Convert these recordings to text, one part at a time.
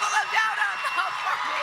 couple of donuts for me.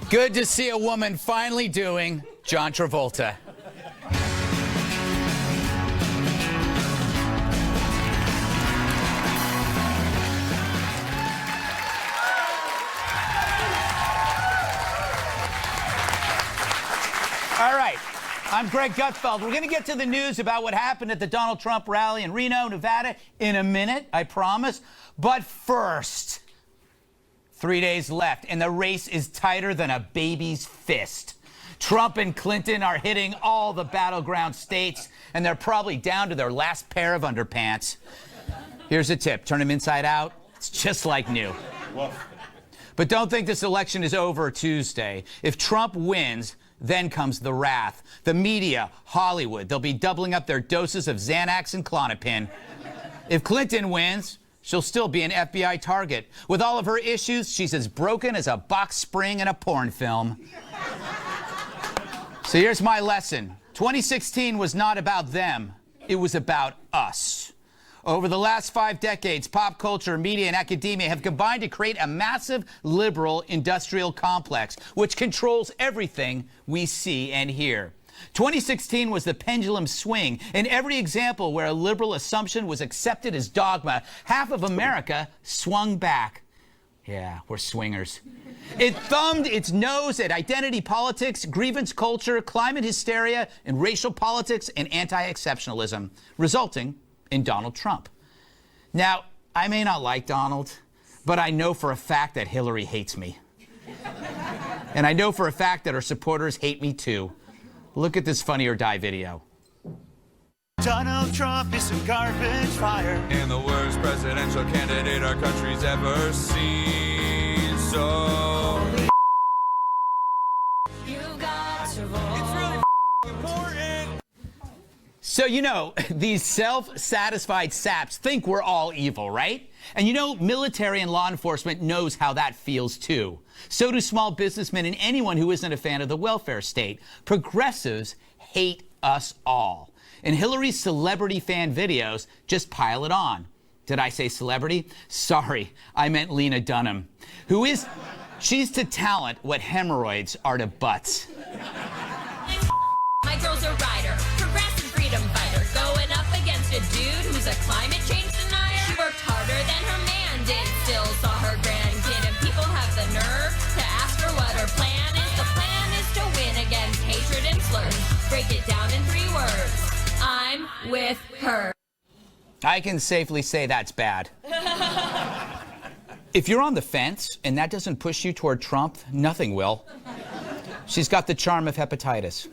Good to see a woman finally doing John Travolta. All right, I'm Greg Gutfeld. We're going to get to the news about what happened at the Donald Trump rally in Reno, Nevada in a minute, I promise. But first, 3 days left, and the race is tighter than a baby's fist. Trump and Clinton are hitting all the battleground states, and they're probably down to their last pair of underpants. Here's a tip. Turn them inside out. It's just like new. But don't think this election is over Tuesday. If Trump wins, then comes the wrath. The media, Hollywood, they'll be doubling up their doses of Xanax and Klonopin. If Clinton wins, she'll still be an FBI target. With all of her issues, she's as broken as a box spring in a porn film. So here's my lesson. 2016 was not about them. It was about us. Over the last 5 decades, pop culture, media, and academia have combined to create a massive liberal industrial complex, which controls everything we see and hear. 2016 was the pendulum swing. In every example where a liberal assumption was accepted as dogma, half of America swung back. Yeah, we're swingers. It thumbed its nose at identity politics, grievance culture, climate hysteria, and racial politics and anti-exceptionalism, resulting in Donald Trump. Now, I may not like Donald, but I know for a fact that Hillary hates me. And I know for a fact that her supporters hate me too. Look at this Funny or Die video. Donald Trump is some garbage fire. And the worst presidential candidate our country's ever seen. So You got to vote. it's really important. So, you know, these self-satisfied saps think we're all evil, right? And you know, military and law enforcement knows how that feels too. So do small businessmen and anyone who isn't a fan of the welfare state. Progressives hate us all. And Hillary's celebrity fan videos just pile it on. Did I say celebrity? Sorry, I meant Lena Dunham. She's to talent what hemorrhoids are to butts. My girl's a rider, progressive freedom fighter, going up against a dude who's a climate change denier. She worked harder than her man did, still saw her grandkid, and people have the nerve to ask her what her plan is. The plan is to win against hatred and slurs. Break it down in 3 words. I'm with her. I can safely say that's bad. If you're on the fence and that doesn't push you toward Trump, nothing will. She's got the charm of hepatitis.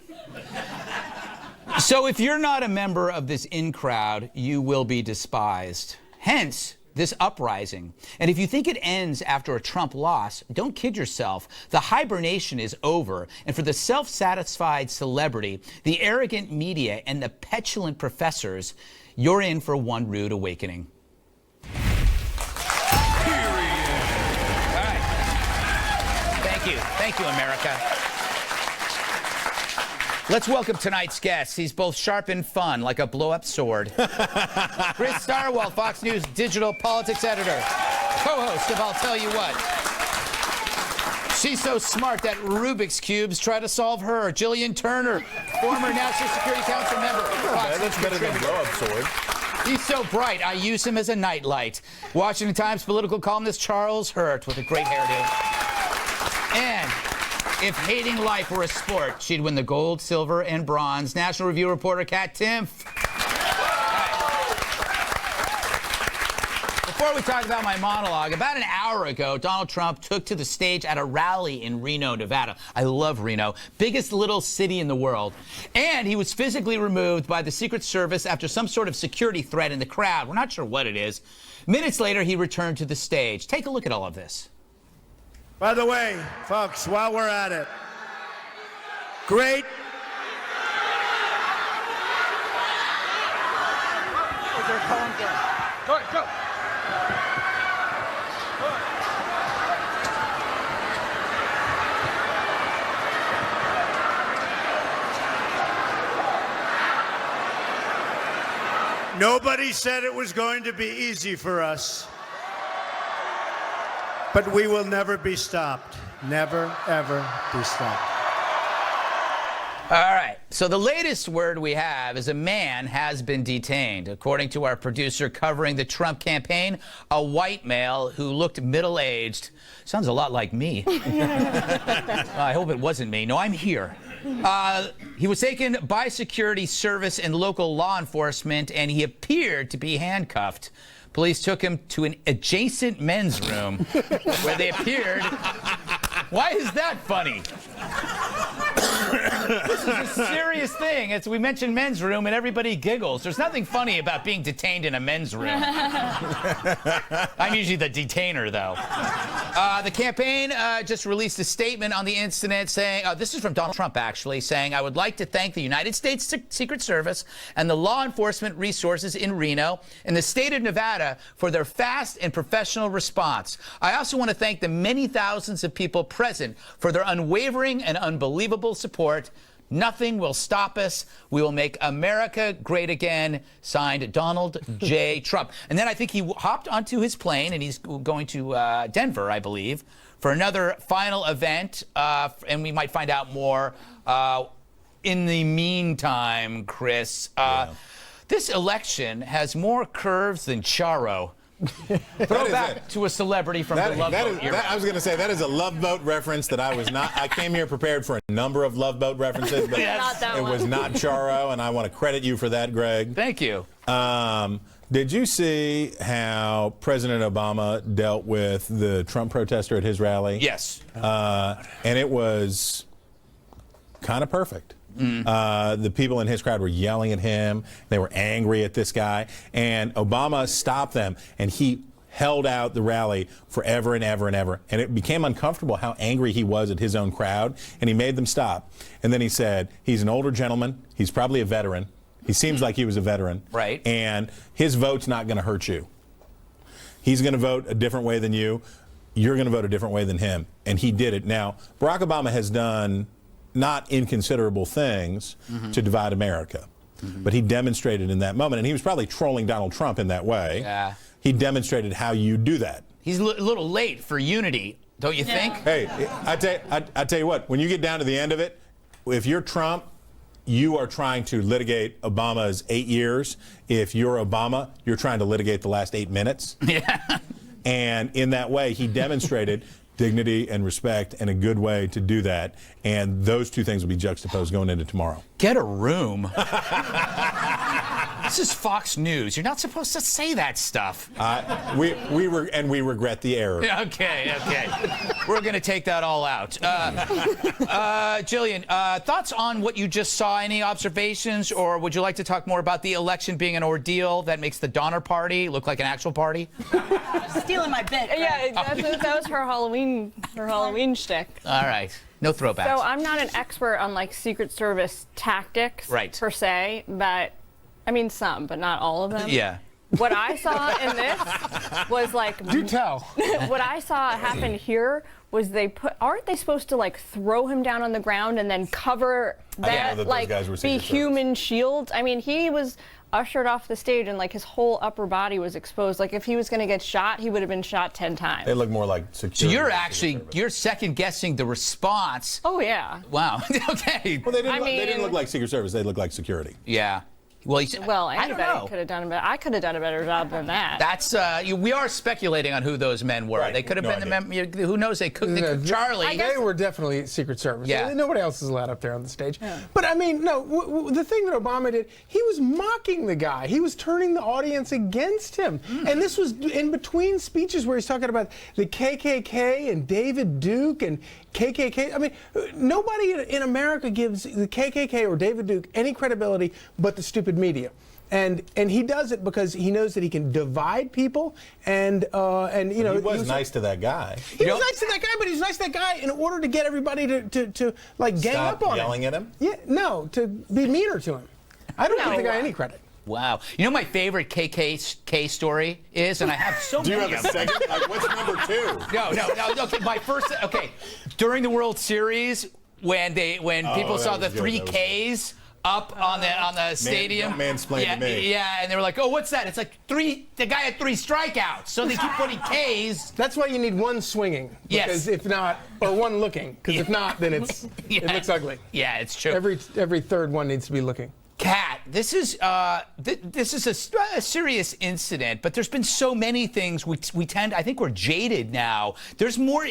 So if you're not a member of this in crowd, you will be despised. Hence, this uprising. And if you think it ends after a Trump loss, don't kid yourself. The hibernation is over. And for the self-satisfied celebrity, the arrogant media, and the petulant professors, you're in for one rude awakening. All right. Thank you. Thank you, America. Let's welcome tonight's guest. He's both sharp and fun, like a blow-up sword. Chris Stirewalt, Fox News digital politics editor, co-host of I'll Tell You What. She's so smart that Rubik's Cubes try to solve her. Gillian Turner, former National Security Council member. Fox That's better than blow-up sword. He's so bright, I use him as a nightlight. Washington Times political columnist Charles Hurt with a great hairdo. And if hating life were a sport, she'd win the gold, silver, and bronze. National Review reporter Katherine Timpf. Before we talk about my monologue, about an hour ago, Donald Trump took to the stage at a rally in Reno, Nevada. I love Reno, biggest little city in the world. And he was physically removed by the Secret Service after some sort of security threat in the crowd. We're not sure what it is. Minutes later, he returned to the stage. Take a look at all of this. By the way, folks, while we're at it, great. Nobody said it was going to be easy for us. But we will never be stopped. Never, ever be stopped. All right. So the latest word we have is a man has been detained. According to our producer covering the Trump campaign, a white male who looked middle-aged. Sounds a lot like me. I hope it wasn't me. No, I'm here. He was taken by security service and local law enforcement, and he appeared to be handcuffed. Police took him to an adjacent men's room where they appeared. Why is that funny? This is a serious thing. We mentioned men's room and everybody giggles. There's nothing funny about being detained in a men's room. I'm usually the detainer, though. The campaign just released a statement on the incident saying, this is from Donald Trump, actually, saying, I would like to thank the United States Secret Service and the law enforcement resources in Reno and the state of Nevada for their fast and professional response. I also want to thank the many thousands of people present for their unwavering and unbelievable support. Nothing will stop us. We will make America great again. Signed, Donald J. Trump. And then I think he hopped onto his plane, and he's going to Denver, I believe, for another final event. And we might find out more in the meantime, Chris. This election has more curves than Charo. Throw back to a celebrity from the Love Boat era. I was going to say, that is a Love Boat reference that I was not. I came here prepared for a number of Love Boat references, but it was not Charo, and I want to credit you for that, Greg. Thank you. Did you see how President Obama dealt with the Trump protester at his rally? Yes. And it was kind of perfect. The people in his crowd were yelling at him. They were angry at this guy. And Obama stopped them, and he held out the rally forever and ever and ever. And it became uncomfortable how angry he was at his own crowd, and he made them stop. And then he said, he's an older gentleman. He's probably a veteran. He seems like he was a veteran. Right. And his vote's not going to hurt you. He's going to vote a different way than you. You're going to vote a different way than him. And he did it. Now, Barack Obama has done not inconsiderable things to divide America. But he demonstrated in that moment, and he was probably trolling Donald Trump in that way. Yeah. He demonstrated how you do that. He's a little late for unity, don't you think? Hey, I tell you what, when you get down to the end of it, if you're Trump, you are trying to litigate Obama's 8 years. If you're Obama, you're trying to litigate the last 8 minutes. Yeah. And in that way, he demonstrated dignity and respect and a good way to do that. And those two things will be juxtaposed going into tomorrow. Get a room. This is Fox News. You're not supposed to say that stuff. We regret the error. Okay. We're going to take that all out. Gillian, thoughts on what you just saw? Any observations, or would you like to talk more about the election being an ordeal that makes the Donner Party look like an actual party? Stealing my bit. Yeah, that was her Halloween shtick. All right. No throwbacks. So I'm not an expert on like Secret Service tactics per se, but I mean some, but not all of them. Yeah. What I saw in this was like. Do tell. What I saw happen here was aren't they supposed to like throw him down on the ground and then cover that like be human shields? I mean, he was ushered off the stage and like his whole upper body was exposed. Like if he was going to get shot, he would have been shot 10 times. They look more like security. So you're second guessing the response. Oh yeah. Wow. Okay. Well, they didn't look like Secret Service. They looked like security. Yeah. Well, anybody could have done it better. I could have done a better job than that. That's we are speculating on who those men were. Right. They could have been the men. Who knows? They could. Charlie. They were definitely Secret Service. Yeah. Nobody else is allowed up there on the stage. Yeah. But I mean, no. The thing that Obama did, he was mocking the guy. He was turning the audience against him. And this was in between speeches where he's talking about the KKK and David Duke and KKK. I mean, nobody in America gives the KKK or David Duke any credibility but the stupid media. And he does it because he knows that he can divide people and you know. He was nice to that guy. He was nice to that guy, but he's nice to that guy in order to get everybody to like gang up on him. Stop yelling at him? Yeah, no, to be meaner to him. I don't give the guy any credit. Wow. You know my favorite KKK story is, and I have so many. Do you have a second? Like, what's number 2? No. Okay, my first. Okay, during the World Series when people saw the 3 Ks up on the stadium. Mansplaining to me. Yeah, and they were like, "Oh, what's that?" It's like the guy had 3 strikeouts, so they keep putting K's. That's why you need one swinging. Yes. Because if not, or one looking. Because if not, then it looks ugly. Yeah, it's true. Every third one needs to be looking. Kat, this is a serious incident, but there's been so many things I think we're jaded now. There's more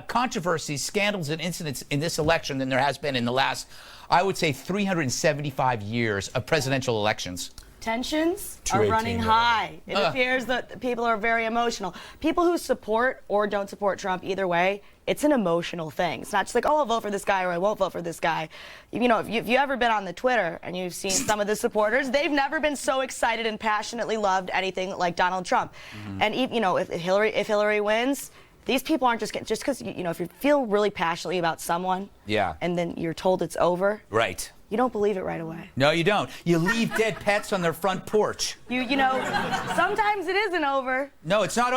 controversies, scandals, and incidents in this election than there has been in the last, I would say, 375 years of presidential elections. Tensions are running high. It appears that people are very emotional. People who support or don't support Trump, either way, it's an emotional thing. It's not just like, oh, I'll vote for this guy or I won't vote for this guy. You know, if you've ever been on the Twitter and you've seen some of the supporters, they've never been so excited and passionately loved anything like Donald Trump. And you know, if Hillary wins, these people aren't just because you know, if you feel really passionately about someone, and then you're told it's over, right? You don't believe it right away. No, you don't. You leave dead pets on their front porch. You know, sometimes it isn't over. No, it's not.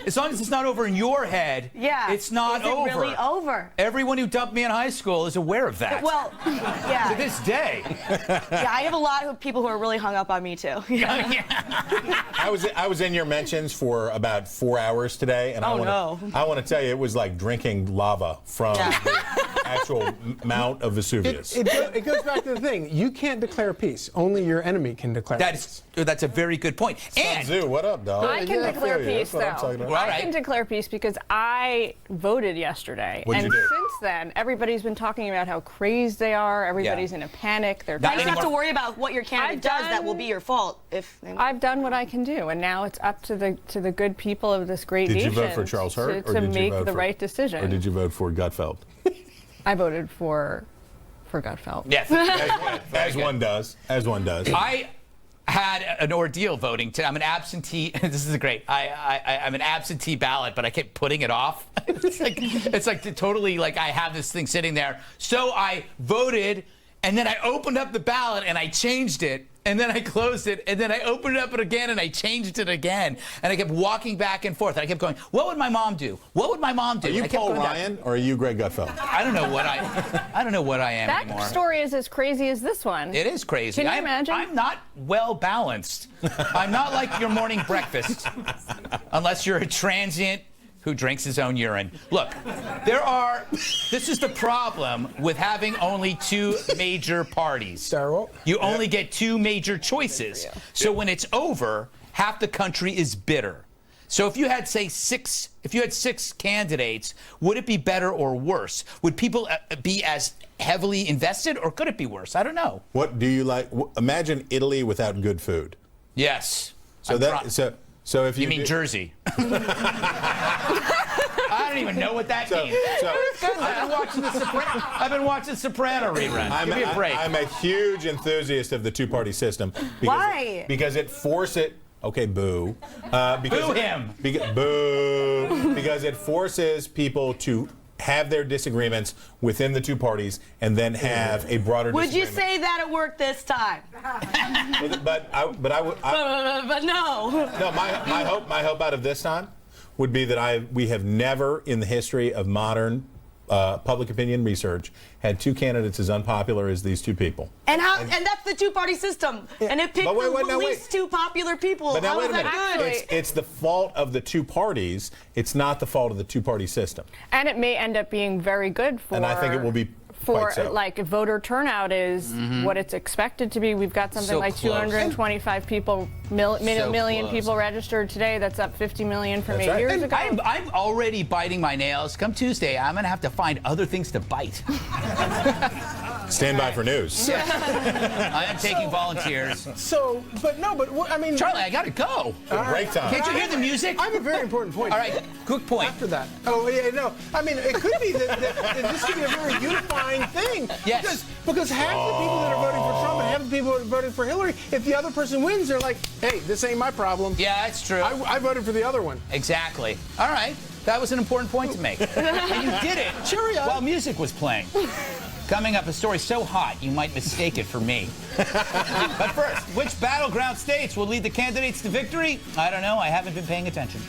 As long as it's not over in your head. Yeah. It's not over. Is it really over? Everyone who dumped me in high school is aware of that. Well, yeah. To this day. Yeah, I have a lot of people who are really hung up on me too. I was in your mentions for about 4 hours today, and I want to tell you, it was like drinking lava from the actual Mount of Vesuvius. It goes back to the thing. You can't declare peace. Only your enemy can declare peace. That's a very good point. And Zoo, what up, dog? I can declare peace, though. I can declare peace because I voted yesterday. What'd you do? Since then, everybody's been talking about how crazed they are. Everybody's in a panic. You don't have to worry about what your candidate does. That will be your fault. I've done what I can do, and now it's up to the good people of this great nation. Did you vote for Charles Hurt, to make the right decision? Or did you vote for Gutfeld? I voted for Gutfeld. Yes. As one does. I had an ordeal voting. I'm an absentee. This is great. I'm an absentee ballot, but I kept putting it off. It's like totally like I have this thing sitting there. So I voted, and then I opened up the ballot and I changed it. And then I closed it, and then I opened it up again, and I changed it again. And I kept walking back and forth. And I kept going, what would my mom do? What would my mom do? Are you Paul Ryan, or are you Greg Gutfeld? I don't know what I am anymore. That story is as crazy as this one. It is crazy. Can you imagine? I'm not well balanced. I'm not like your morning breakfast, unless you're a transient who drinks his own urine. Look, this is the problem with having only 2 major parties. Stirewalt. You only get 2 major choices. So when it's over, half the country is bitter. So if you had, say, 6 candidates, would it be better or worse? Would people be as heavily invested, or could it be worse? I don't know. What do you like? Imagine Italy without good food. Yes. So if you mean Jersey? I don't even know what that means. I've been watching Soprano reruns. Give me a break. I'm a huge enthusiast of the 2-party system. Why? Because it forces. Okay, boo. Boo him. Boo. Because it forces people to have their disagreements within the 2 parties and then have a broader Would disagreement. you say that at work this time? But no. No, my hope out of this time would be that we have never in the history of modern public opinion research had 2 candidates as unpopular as these 2 people. And that's the 2-party system. Yeah. And it picked the least 2 popular people. But now, How is that good? It's the fault of the 2 parties. It's not the fault of the 2-party system. And it may end up being very good for. And I think it will be. For like voter turnout is what it's expected to be. We've got something like 225 people, million people registered today. That's up 50 million from 8 years ago. I'm already biting my nails. Come Tuesday, I'm going to have to find other things to bite. Stand by for news. I am taking volunteers. I mean, Charlie, I got to go. Break time. Can't you hear the music? I have a very important point. All right, quick point. After that. Oh, yeah, no. I mean, it could be that this could be a very unifying thing. Yes. Because half the people that are voting for Trump and half the people that are voting for Hillary, if the other person wins, they're like, hey, this ain't my problem. Yeah, that's true. I voted for the other one. Exactly. All right. That was an important point to make. And you did it while music was playing. Coming up, a story so hot you might mistake it for me. But first, which battleground states will lead the candidates to victory? I don't know. I haven't been paying attention.